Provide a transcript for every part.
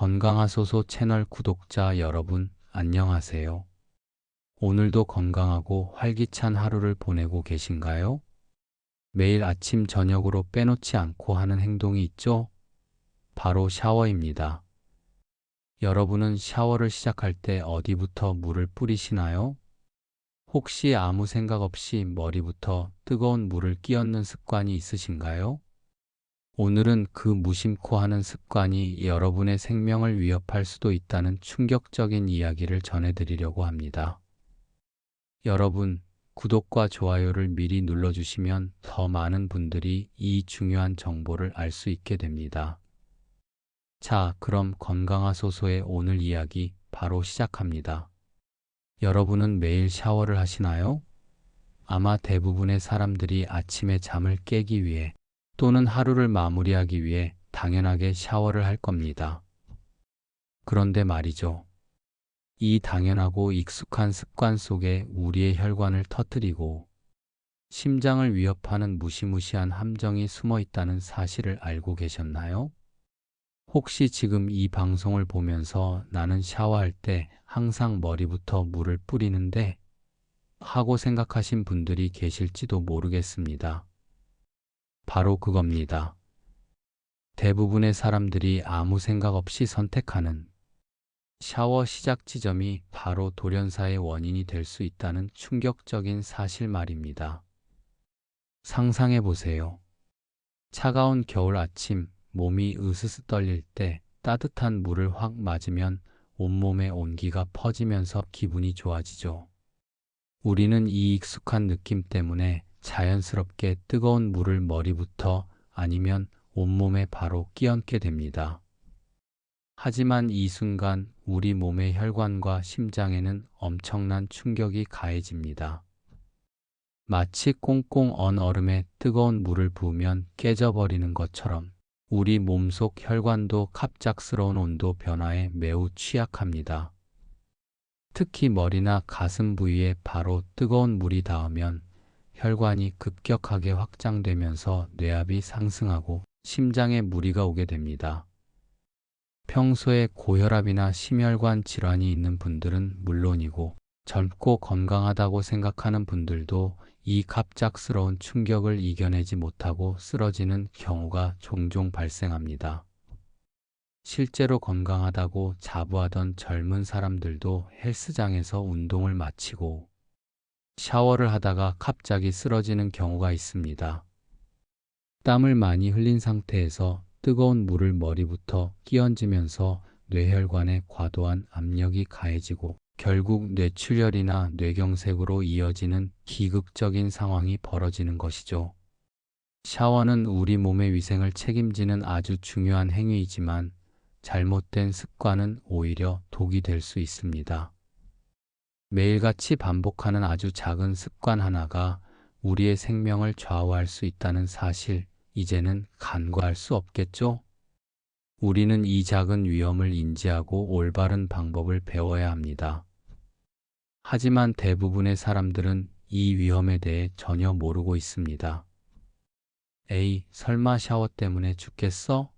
건강하소서 채널 구독자 여러분, 안녕하세요. 오늘도 건강하고 활기찬 하루를 보내고 계신가요? 매일 아침 저녁으로 빼놓지 않고 하는 행동이 있죠? 바로 샤워입니다. 여러분은 샤워를 시작할 때 어디부터 물을 뿌리시나요? 혹시 아무 생각 없이 머리부터 뜨거운 물을 끼얹는 습관이 있으신가요? 오늘은 그 무심코 하는 습관이 여러분의 생명을 위협할 수도 있다는 충격적인 이야기를 전해드리려고 합니다. 여러분, 구독과 좋아요를 미리 눌러주시면 더 많은 분들이 이 중요한 정보를 알 수 있게 됩니다. 자, 그럼 건강하소서의 오늘 이야기 바로 시작합니다. 여러분은 매일 샤워를 하시나요? 아마 대부분의 사람들이 아침에 잠을 깨기 위해 또는 하루를 마무리하기 위해 당연하게 샤워를 할 겁니다. 그런데 말이죠. 이 당연하고 익숙한 습관 속에 우리의 혈관을 터뜨리고 심장을 위협하는 무시무시한 함정이 숨어 있다는 사실을 알고 계셨나요? 혹시 지금 이 방송을 보면서 나는 샤워할 때 항상 머리부터 물을 뿌리는데 하고 생각하신 분들이 계실지도 모르겠습니다. 바로 그겁니다. 대부분의 사람들이 아무 생각 없이 선택하는 샤워 시작 지점이 바로 돌연사의 원인이 될 수 있다는 충격적인 사실 말입니다. 상상해 보세요. 차가운 겨울 아침, 몸이 으스스 떨릴 때 따뜻한 물을 확 맞으면 온몸에 온기가 퍼지면서 기분이 좋아지죠. 우리는 이 익숙한 느낌 때문에 자연스럽게 뜨거운 물을 머리부터 아니면 온몸에 바로 끼얹게 됩니다. 하지만 이 순간 우리 몸의 혈관과 심장에는 엄청난 충격이 가해집니다. 마치 꽁꽁 언 얼음에 뜨거운 물을 부으면 깨져버리는 것처럼 우리 몸속 혈관도 갑작스러운 온도 변화에 매우 취약합니다. 특히 머리나 가슴 부위에 바로 뜨거운 물이 닿으면 혈관이 급격하게 확장되면서 뇌압이 상승하고 심장에 무리가 오게 됩니다. 평소에 고혈압이나 심혈관 질환이 있는 분들은 물론이고 젊고 건강하다고 생각하는 분들도 이 갑작스러운 충격을 이겨내지 못하고 쓰러지는 경우가 종종 발생합니다. 실제로 건강하다고 자부하던 젊은 사람들도 헬스장에서 운동을 마치고 샤워를 하다가 갑자기 쓰러지는 경우가 있습니다. 땀을 많이 흘린 상태에서 뜨거운 물을 머리부터 끼얹으면서 뇌혈관에 과도한 압력이 가해지고 결국 뇌출혈이나 뇌경색으로 이어지는 비극적인 상황이 벌어지는 것이죠. 샤워는 우리 몸의 위생을 책임지는 아주 중요한 행위이지만 잘못된 습관은 오히려 독이 될 수 있습니다. 매일같이 반복하는 아주 작은 습관 하나가 우리의 생명을 좌우할 수 있다는 사실, 이제는 간과할 수 없겠죠? 우리는 이 작은 위험을 인지하고 올바른 방법을 배워야 합니다. 하지만 대부분의 사람들은 이 위험에 대해 전혀 모르고 있습니다. 에이, 설마 샤워 때문에 죽겠어?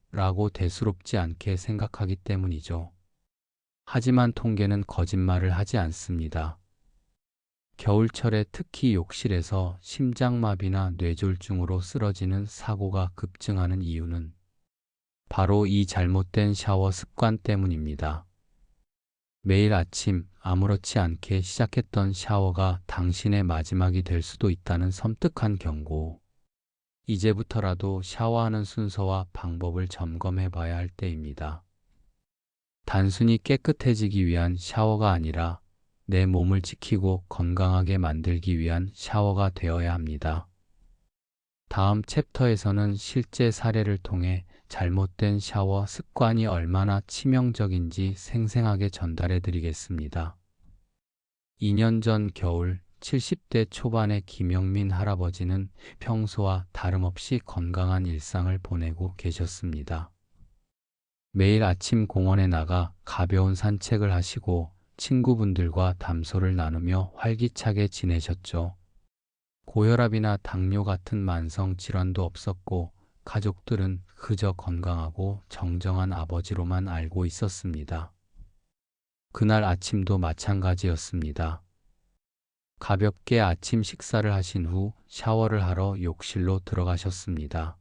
라고 대수롭지 않게 생각하기 때문이죠. 하지만 통계는 거짓말을 하지 않습니다. 겨울철에 특히 욕실에서 심장마비나 뇌졸중으로 쓰러지는 사고가 급증하는 이유는 바로 이 잘못된 샤워 습관 때문입니다. 매일 아침 아무렇지 않게 시작했던 샤워가 당신의 마지막이 될 수도 있다는 섬뜩한 경고. 이제부터라도 샤워하는 순서와 방법을 점검해 봐야 할 때입니다. 단순히 깨끗해지기 위한 샤워가 아니라 내 몸을 지키고 건강하게 만들기 위한 샤워가 되어야 합니다. 다음 챕터에서는 실제 사례를 통해 잘못된 샤워 습관이 얼마나 치명적인지 생생하게 전달해 드리겠습니다. 2년 전 겨울 70대 초반의 김영민 할아버지는 평소와 다름없이 건강한 일상을 보내고 계셨습니다. 매일 아침 공원에 나가 가벼운 산책을 하시고 친구분들과 담소를 나누며 활기차게 지내셨죠. 고혈압이나 당뇨 같은 만성 질환도 없었고 가족들은 그저 건강하고 정정한 아버지로만 알고 있었습니다. 그날 아침도 마찬가지였습니다. 가볍게 아침 식사를 하신 후 샤워를 하러 욕실로 들어가셨습니다.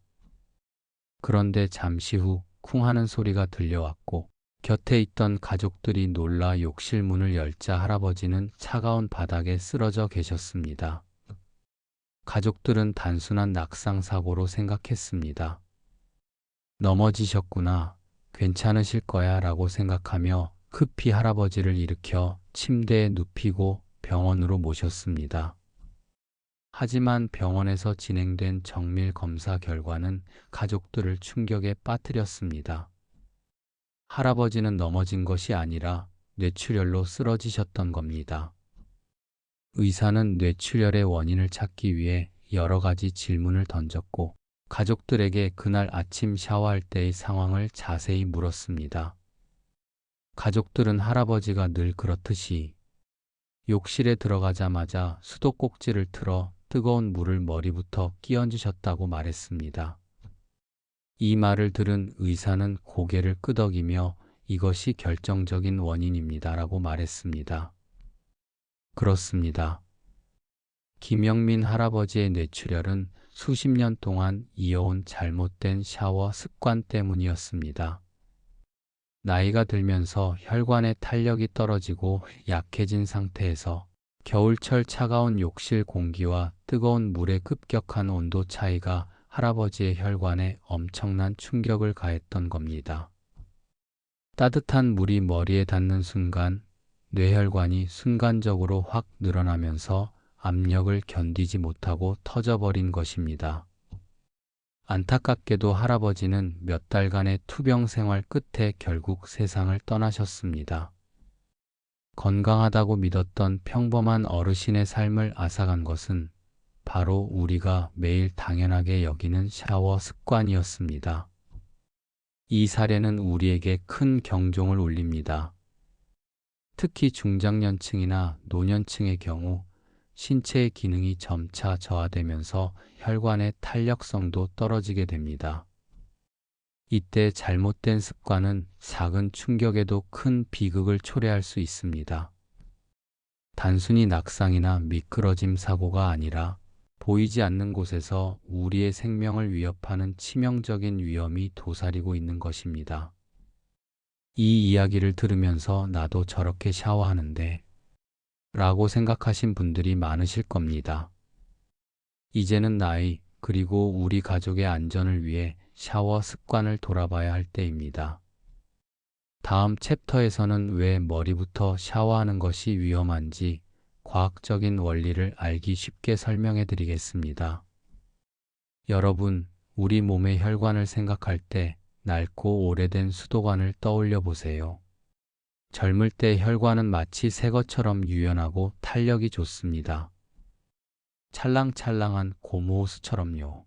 그런데 잠시 후 쿵 하는 소리가 들려왔고 곁에 있던 가족들이 놀라 욕실 문을 열자 할아버지는 차가운 바닥에 쓰러져 계셨습니다. 가족들은 단순한 낙상 사고로 생각했습니다. 넘어지셨구나. 괜찮으실 거야 라고 생각하며 급히 할아버지를 일으켜 침대에 눕히고 병원으로 모셨습니다. 하지만 병원에서 진행된 정밀 검사 결과는 가족들을 충격에 빠뜨렸습니다. 할아버지는 넘어진 것이 아니라 뇌출혈로 쓰러지셨던 겁니다. 의사는 뇌출혈의 원인을 찾기 위해 여러 가지 질문을 던졌고 가족들에게 그날 아침 샤워할 때의 상황을 자세히 물었습니다. 가족들은 할아버지가 늘 그렇듯이 욕실에 들어가자마자 수도꼭지를 틀어 뜨거운 물을 머리부터 끼얹으셨다고 말했습니다. 이 말을 들은 의사는 고개를 끄덕이며 이것이 결정적인 원인입니다라고 말했습니다. 그렇습니다. 김영민 할아버지의 뇌출혈은 수십 년 동안 이어온 잘못된 샤워 습관 때문이었습니다. 나이가 들면서 혈관의 탄력이 떨어지고 약해진 상태에서 겨울철 차가운 욕실 공기와 뜨거운 물의 급격한 온도 차이가 할아버지의 혈관에 엄청난 충격을 가했던 겁니다. 따뜻한 물이 머리에 닿는 순간 뇌혈관이 순간적으로 확 늘어나면서 압력을 견디지 못하고 터져버린 것입니다. 안타깝게도 할아버지는 몇 달간의 투병 생활 끝에 결국 세상을 떠나셨습니다. 건강하다고 믿었던 평범한 어르신의 삶을 앗아간 것은 바로 우리가 매일 당연하게 여기는 샤워 습관이었습니다. 이 사례는 우리에게 큰 경종을 울립니다. 특히 중장년층이나 노년층의 경우 신체의 기능이 점차 저하되면서 혈관의 탄력성도 떨어지게 됩니다. 이때 잘못된 습관은 작은 충격에도 큰 비극을 초래할 수 있습니다. 단순히 낙상이나 미끄러짐 사고가 아니라 보이지 않는 곳에서 우리의 생명을 위협하는 치명적인 위험이 도사리고 있는 것입니다. 이 이야기를 들으면서 나도 저렇게 샤워하는데 라고 생각하신 분들이 많으실 겁니다. 이제는 나이 그리고 우리 가족의 안전을 위해 샤워 습관을 돌아봐야 할 때입니다. 다음 챕터에서는 왜 머리부터 샤워하는 것이 위험한지 과학적인 원리를 알기 쉽게 설명해 드리겠습니다. 여러분, 우리 몸의 혈관을 생각할 때 낡고 오래된 수도관을 떠올려 보세요. 젊을 때 혈관은 마치 새 것처럼 유연하고 탄력이 좋습니다. 찰랑찰랑한 고무호스처럼요.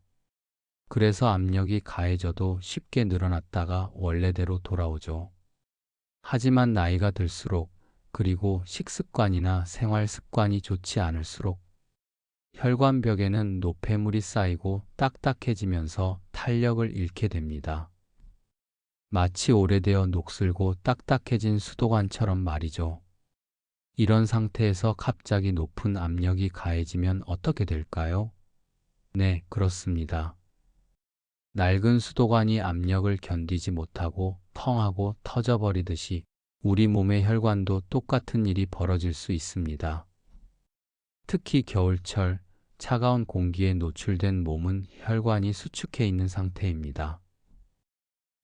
그래서 압력이 가해져도 쉽게 늘어났다가 원래대로 돌아오죠. 하지만 나이가 들수록 그리고 식습관이나 생활 습관이 좋지 않을수록 혈관벽에는 노폐물이 쌓이고 딱딱해지면서 탄력을 잃게 됩니다. 마치 오래되어 녹슬고 딱딱해진 수도관처럼 말이죠. 이런 상태에서 갑자기 높은 압력이 가해지면 어떻게 될까요? 네, 그렇습니다. 낡은 수도관이 압력을 견디지 못하고 펑하고 터져버리듯이 우리 몸의 혈관도 똑같은 일이 벌어질 수 있습니다. 특히 겨울철 차가운 공기에 노출된 몸은 혈관이 수축해 있는 상태입니다.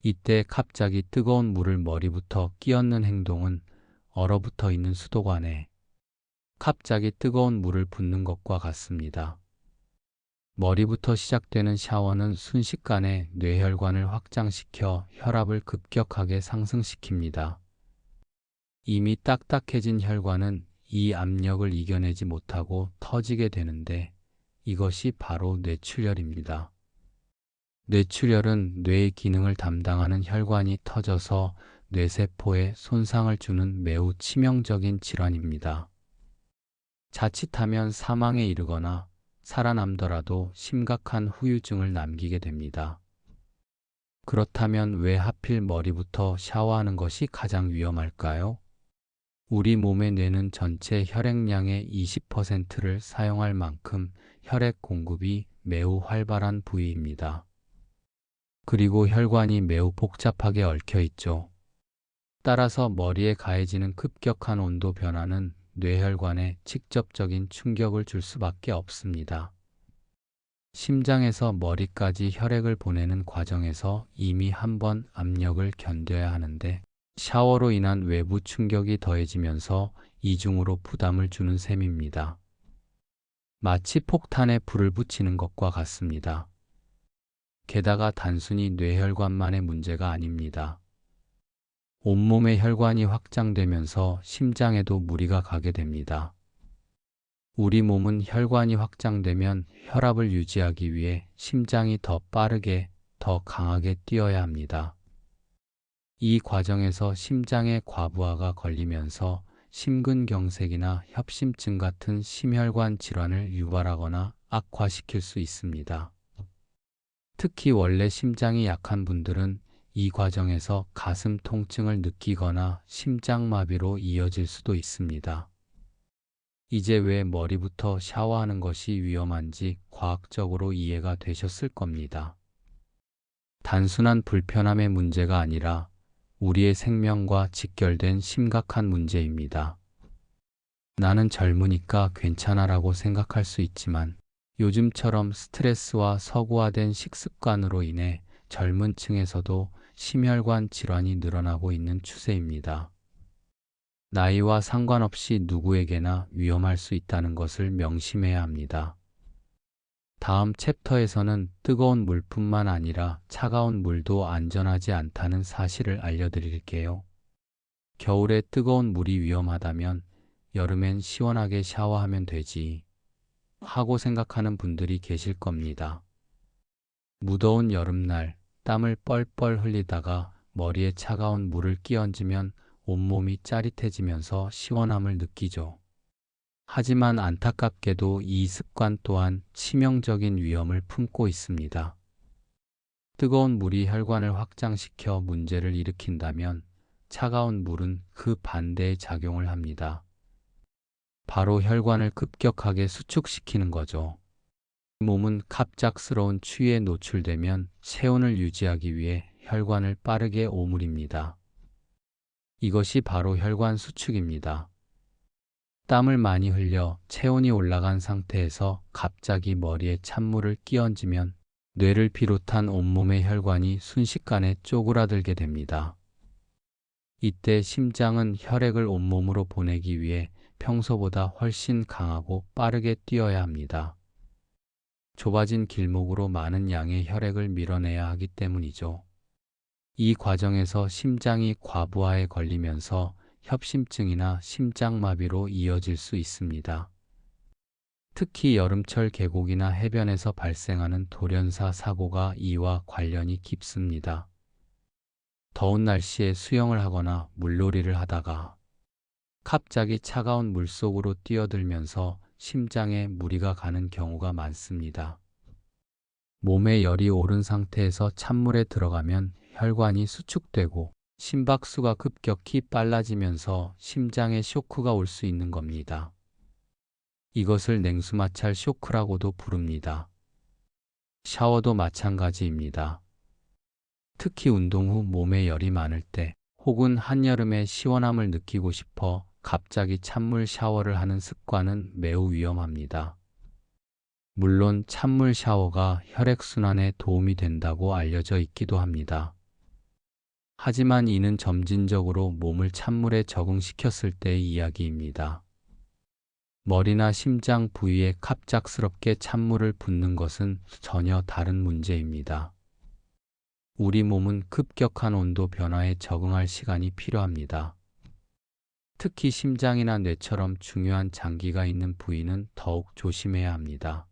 이때 갑자기 뜨거운 물을 머리부터 끼얹는 행동은 얼어붙어 있는 수도관에 갑자기 뜨거운 물을 붓는 것과 같습니다. 머리부터 시작되는 샤워는 순식간에 뇌혈관을 확장시켜 혈압을 급격하게 상승시킵니다. 이미 딱딱해진 혈관은 이 압력을 이겨내지 못하고 터지게 되는데 이것이 바로 뇌출혈입니다. 뇌출혈은 뇌의 기능을 담당하는 혈관이 터져서 뇌세포에 손상을 주는 매우 치명적인 질환입니다. 자칫하면 사망에 이르거나 살아남더라도 심각한 후유증을 남기게 됩니다. 그렇다면 왜 하필 머리부터 샤워하는 것이 가장 위험할까요? 우리 몸의 뇌는 전체 혈액량의 20%를 사용할 만큼 혈액 공급이 매우 활발한 부위입니다. 그리고 혈관이 매우 복잡하게 얽혀 있죠. 따라서 머리에 가해지는 급격한 온도 변화는 뇌혈관에 직접적인 충격을 줄 수밖에 없습니다. 심장에서 머리까지 혈액을 보내는 과정에서 이미 한 번 압력을 견뎌야 하는데 샤워로 인한 외부 충격이 더해지면서 이중으로 부담을 주는 셈입니다. 마치 폭탄에 불을 붙이는 것과 같습니다. 게다가 단순히 뇌혈관만의 문제가 아닙니다. 온몸의 혈관이 확장되면서 심장에도 무리가 가게 됩니다. 우리 몸은 혈관이 확장되면 혈압을 유지하기 위해 심장이 더 빠르게, 더 강하게 뛰어야 합니다. 이 과정에서 심장의 과부하가 걸리면서 심근경색이나 협심증 같은 심혈관 질환을 유발하거나 악화시킬 수 있습니다. 특히 원래 심장이 약한 분들은 이 과정에서 가슴 통증을 느끼거나 심장마비로 이어질 수도 있습니다. 이제 왜 머리부터 샤워하는 것이 위험한지 과학적으로 이해가 되셨을 겁니다. 단순한 불편함의 문제가 아니라 우리의 생명과 직결된 심각한 문제입니다. 나는 젊으니까 괜찮아라고 생각할 수 있지만 요즘처럼 스트레스와 서구화된 식습관으로 인해 젊은 층에서도 심혈관 질환이 늘어나고 있는 추세입니다. 나이와 상관없이 누구에게나 위험할 수 있다는 것을 명심해야 합니다. 다음 챕터에서는 뜨거운 물뿐만 아니라 차가운 물도 안전하지 않다는 사실을 알려드릴게요. 겨울에 뜨거운 물이 위험하다면 여름엔 시원하게 샤워하면 되지 하고 생각하는 분들이 계실 겁니다. 무더운 여름날 땀을 뻘뻘 흘리다가 머리에 차가운 물을 끼얹으면 온몸이 짜릿해지면서 시원함을 느끼죠. 하지만 안타깝게도 이 습관 또한 치명적인 위험을 품고 있습니다. 뜨거운 물이 혈관을 확장시켜 문제를 일으킨다면 차가운 물은 그 반대의 작용을 합니다. 바로 혈관을 급격하게 수축시키는 거죠. 몸은 갑작스러운 추위에 노출되면 체온을 유지하기 위해 혈관을 빠르게 오므립니다. 이것이 바로 혈관 수축입니다. 땀을 많이 흘려 체온이 올라간 상태에서 갑자기 머리에 찬물을 끼얹으면 뇌를 비롯한 온몸의 혈관이 순식간에 쪼그라들게 됩니다. 이때 심장은 혈액을 온몸으로 보내기 위해 평소보다 훨씬 강하고 빠르게 뛰어야 합니다. 좁아진 길목으로 많은 양의 혈액을 밀어내야 하기 때문이죠. 이 과정에서 심장이 과부하에 걸리면서 협심증이나 심장마비로 이어질 수 있습니다. 특히 여름철 계곡이나 해변에서 발생하는 돌연사 사고가 이와 관련이 깊습니다. 더운 날씨에 수영을 하거나 물놀이를 하다가 갑자기 차가운 물속으로 뛰어들면서 심장에 무리가 가는 경우가 많습니다. 몸에 열이 오른 상태에서 찬물에 들어가면 혈관이 수축되고 심박수가 급격히 빨라지면서 심장에 쇼크가 올 수 있는 겁니다. 이것을 냉수마찰 쇼크라고도 부릅니다. 샤워도 마찬가지입니다. 특히 운동 후 몸에 열이 많을 때 혹은 한여름에 시원함을 느끼고 싶어 갑자기 찬물 샤워를 하는 습관은 매우 위험합니다. 물론 찬물 샤워가 혈액순환에 도움이 된다고 알려져 있기도 합니다. 하지만 이는 점진적으로 몸을 찬물에 적응시켰을 때의 이야기입니다. 머리나 심장 부위에 갑작스럽게 찬물을 붓는 것은 전혀 다른 문제입니다. 우리 몸은 급격한 온도 변화에 적응할 시간이 필요합니다. 특히 심장이나 뇌처럼 중요한 장기가 있는 부위는 더욱 조심해야 합니다.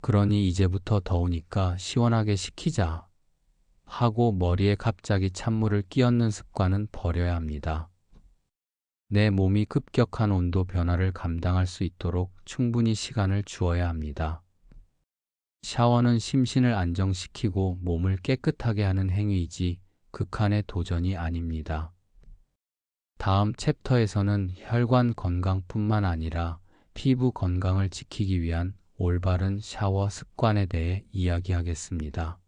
그러니 이제부터 더우니까 시원하게 식히자 하고 머리에 갑자기 찬물을 끼얹는 습관은 버려야 합니다. 내 몸이 급격한 온도 변화를 감당할 수 있도록 충분히 시간을 주어야 합니다. 샤워는 심신을 안정시키고 몸을 깨끗하게 하는 행위이지 극한의 도전이 아닙니다. 다음 챕터에서는 혈관 건강뿐만 아니라 피부 건강을 지키기 위한 올바른 샤워 습관에 대해 이야기하겠습니다.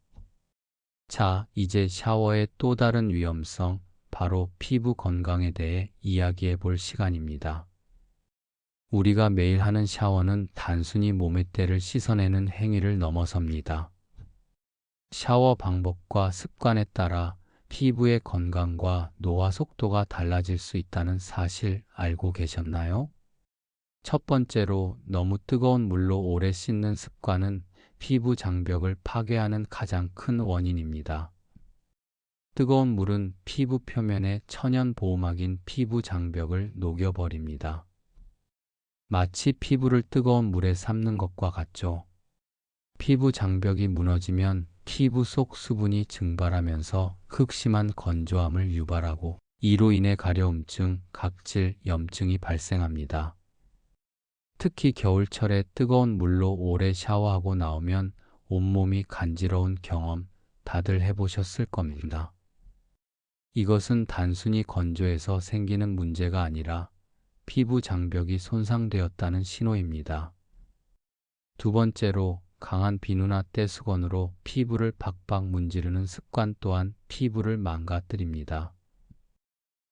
자, 이제 샤워의 또 다른 위험성, 바로 피부 건강에 대해 이야기해 볼 시간입니다. 우리가 매일 하는 샤워는 단순히 몸의 때를 씻어내는 행위를 넘어섭니다. 샤워 방법과 습관에 따라 피부의 건강과 노화 속도가 달라질 수 있다는 사실 알고 계셨나요? 첫 번째로, 너무 뜨거운 물로 오래 씻는 습관은 피부 장벽을 파괴하는 가장 큰 원인입니다. 뜨거운 물은 피부 표면의 천연 보호막인 피부 장벽을 녹여버립니다. 마치 피부를 뜨거운 물에 삶는 것과 같죠. 피부 장벽이 무너지면 피부 속 수분이 증발하면서 극심한 건조함을 유발하고, 이로 인해 가려움증, 각질, 염증이 발생합니다. 특히 겨울철에 뜨거운 물로 오래 샤워하고 나오면 온몸이 간지러운 경험 다들 해보셨을 겁니다. 이것은 단순히 건조해서 생기는 문제가 아니라 피부 장벽이 손상되었다는 신호입니다. 두 번째로, 강한 비누나 떼수건으로 피부를 박박 문지르는 습관 또한 피부를 망가뜨립니다.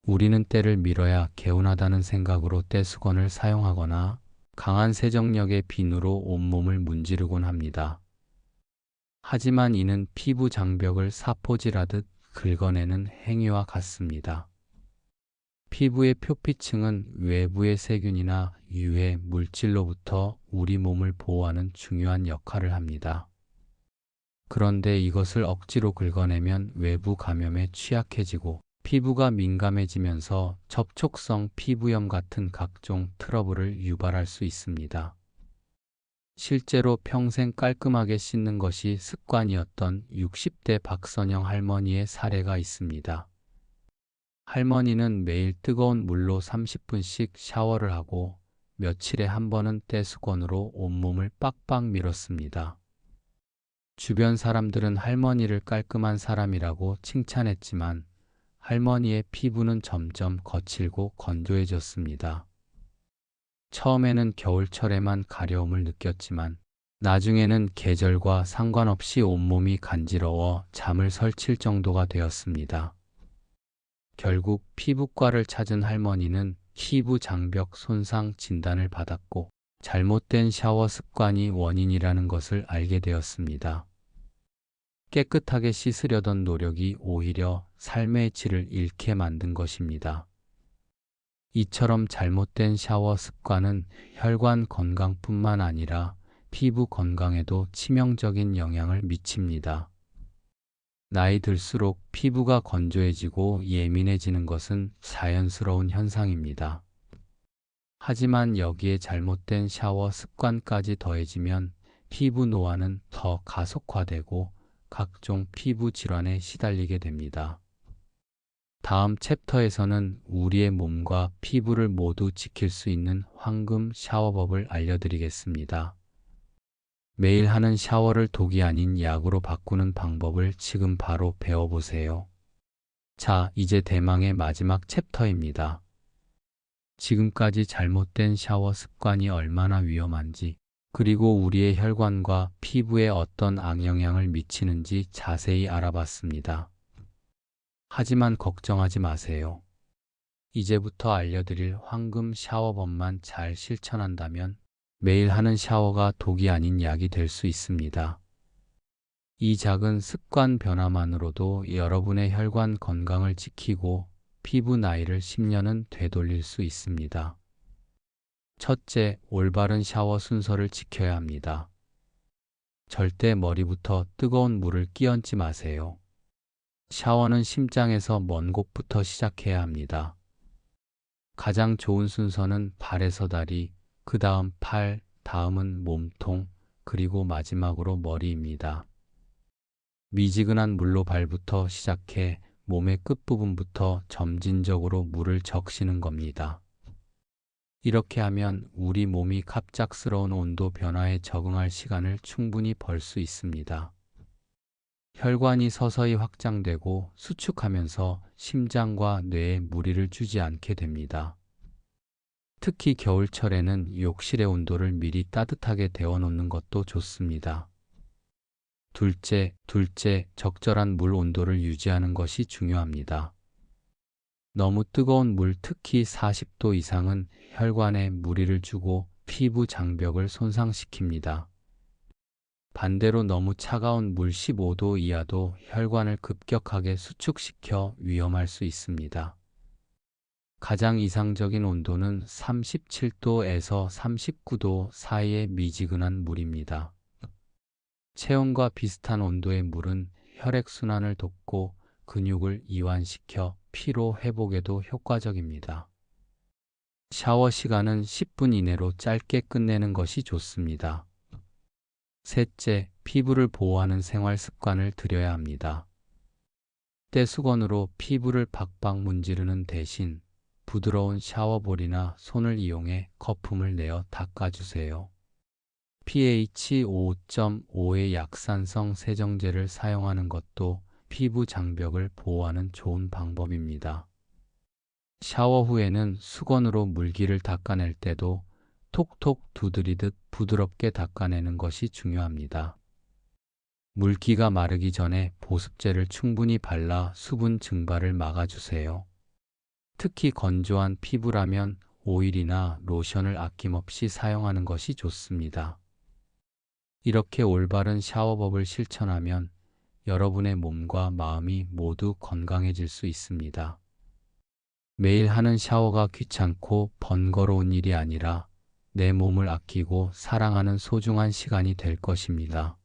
우리는 때를 밀어야 개운하다는 생각으로 떼수건을 사용하거나 강한 세정력의 비누로 온몸을 문지르곤 합니다. 하지만 이는 피부 장벽을 사포질하듯 긁어내는 행위와 같습니다. 피부의 표피층은 외부의 세균이나 유해 물질로부터 우리 몸을 보호하는 중요한 역할을 합니다. 그런데 이것을 억지로 긁어내면 외부 감염에 취약해지고 피부가 민감해지면서 접촉성 피부염 같은 각종 트러블을 유발할 수 있습니다. 실제로 평생 깔끔하게 씻는 것이 습관이었던 60대 박선영 할머니의 사례가 있습니다. 할머니는 매일 뜨거운 물로 30분씩 샤워를 하고 며칠에 한 번은 떼수건으로 온몸을 빡빡 밀었습니다. 주변 사람들은 할머니를 깔끔한 사람이라고 칭찬했지만 할머니의 피부는 점점 거칠고 건조해졌습니다. 처음에는 겨울철에만 가려움을 느꼈지만 나중에는 계절과 상관없이 온몸이 간지러워 잠을 설칠 정도가 되었습니다. 결국 피부과를 찾은 할머니는 피부 장벽 손상 진단을 받았고 잘못된 샤워 습관이 원인이라는 것을 알게 되었습니다. 깨끗하게 씻으려던 노력이 오히려 삶의 질을 잃게 만든 것입니다. 이처럼 잘못된 샤워 습관은 혈관 건강뿐만 아니라 피부 건강에도 치명적인 영향을 미칩니다. 나이 들수록 피부가 건조해지고 예민해지는 것은 자연스러운 현상입니다. 하지만 여기에 잘못된 샤워 습관까지 더해지면 피부 노화는 더 가속화되고 각종 피부 질환에 시달리게 됩니다. 다음 챕터에서는 우리의 몸과 피부를 모두 지킬 수 있는 황금 샤워법을 알려드리겠습니다. 매일 하는 샤워를 독이 아닌 약으로 바꾸는 방법을 지금 바로 배워보세요. 자, 이제 대망의 마지막 챕터입니다. 지금까지 잘못된 샤워 습관이 얼마나 위험한지, 그리고 우리의 혈관과 피부에 어떤 악영향을 미치는지 자세히 알아봤습니다. 하지만 걱정하지 마세요. 이제부터 알려드릴 황금 샤워법만 잘 실천한다면 매일 하는 샤워가 독이 아닌 약이 될 수 있습니다. 이 작은 습관 변화만으로도 여러분의 혈관 건강을 지키고 피부 나이를 10년은 되돌릴 수 있습니다. 첫째, 올바른 샤워 순서를 지켜야 합니다. 절대 머리부터 뜨거운 물을 끼얹지 마세요. 샤워는 심장에서 먼 곳부터 시작해야 합니다. 가장 좋은 순서는 발에서 다리, 그 다음 팔, 다음은 몸통, 그리고 마지막으로 머리입니다. 미지근한 물로 발부터 시작해 몸의 끝부분부터 점진적으로 물을 적시는 겁니다. 이렇게 하면 우리 몸이 갑작스러운 온도 변화에 적응할 시간을 충분히 벌 수 있습니다. 혈관이 서서히 확장되고 수축하면서 심장과 뇌에 무리를 주지 않게 됩니다. 특히 겨울철에는 욕실의 온도를 미리 따뜻하게 데워놓는 것도 좋습니다. 둘째, 적절한 물 온도를 유지하는 것이 중요합니다. 너무 뜨거운 물, 특히 40도 이상은 혈관에 무리를 주고 피부 장벽을 손상시킵니다. 반대로 너무 차가운 물 15도 이하도 혈관을 급격하게 수축시켜 위험할 수 있습니다. 가장 이상적인 온도는 37도에서 39도 사이의 미지근한 물입니다. 체온과 비슷한 온도의 물은 혈액순환을 돕고 근육을 이완시켜 피로 회복에도 효과적입니다. 샤워 시간은 10분 이내로 짧게 끝내는 것이 좋습니다. 셋째, 피부를 보호하는 생활 습관을 들여야 합니다. 떼수건으로 피부를 박박 문지르는 대신 부드러운 샤워볼이나 손을 이용해 거품을 내어 닦아주세요. pH 5.5의 약산성 세정제를 사용하는 것도 피부 장벽을 보호하는 좋은 방법입니다. 샤워 후에는 수건으로 물기를 닦아낼 때도 톡톡 두드리듯 부드럽게 닦아내는 것이 중요합니다. 물기가 마르기 전에 보습제를 충분히 발라 수분 증발을 막아주세요. 특히 건조한 피부라면 오일이나 로션을 아낌없이 사용하는 것이 좋습니다. 이렇게 올바른 샤워법을 실천하면 여러분의 몸과 마음이 모두 건강해질 수 있습니다. 매일 하는 샤워가 귀찮고 번거로운 일이 아니라 내 몸을 아끼고 사랑하는 소중한 시간이 될 것입니다.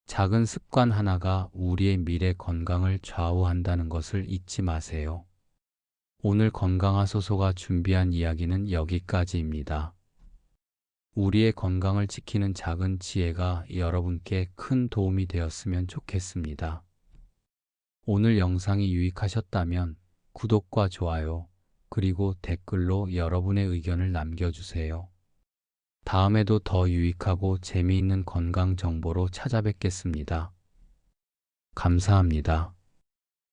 작은 습관 하나가 우리의 미래 건강을 좌우한다는 것을 잊지 마세요. 오늘 건강하소서가 준비한 이야기는 여기까지입니다. 우리의 건강을 지키는 작은 지혜가 여러분께 큰 도움이 되었으면 좋겠습니다. 오늘 영상이 유익하셨다면 구독과 좋아요, 그리고 댓글로 여러분의 의견을 남겨주세요. 다음에도 더 유익하고 재미있는 건강 정보로 찾아뵙겠습니다. 감사합니다.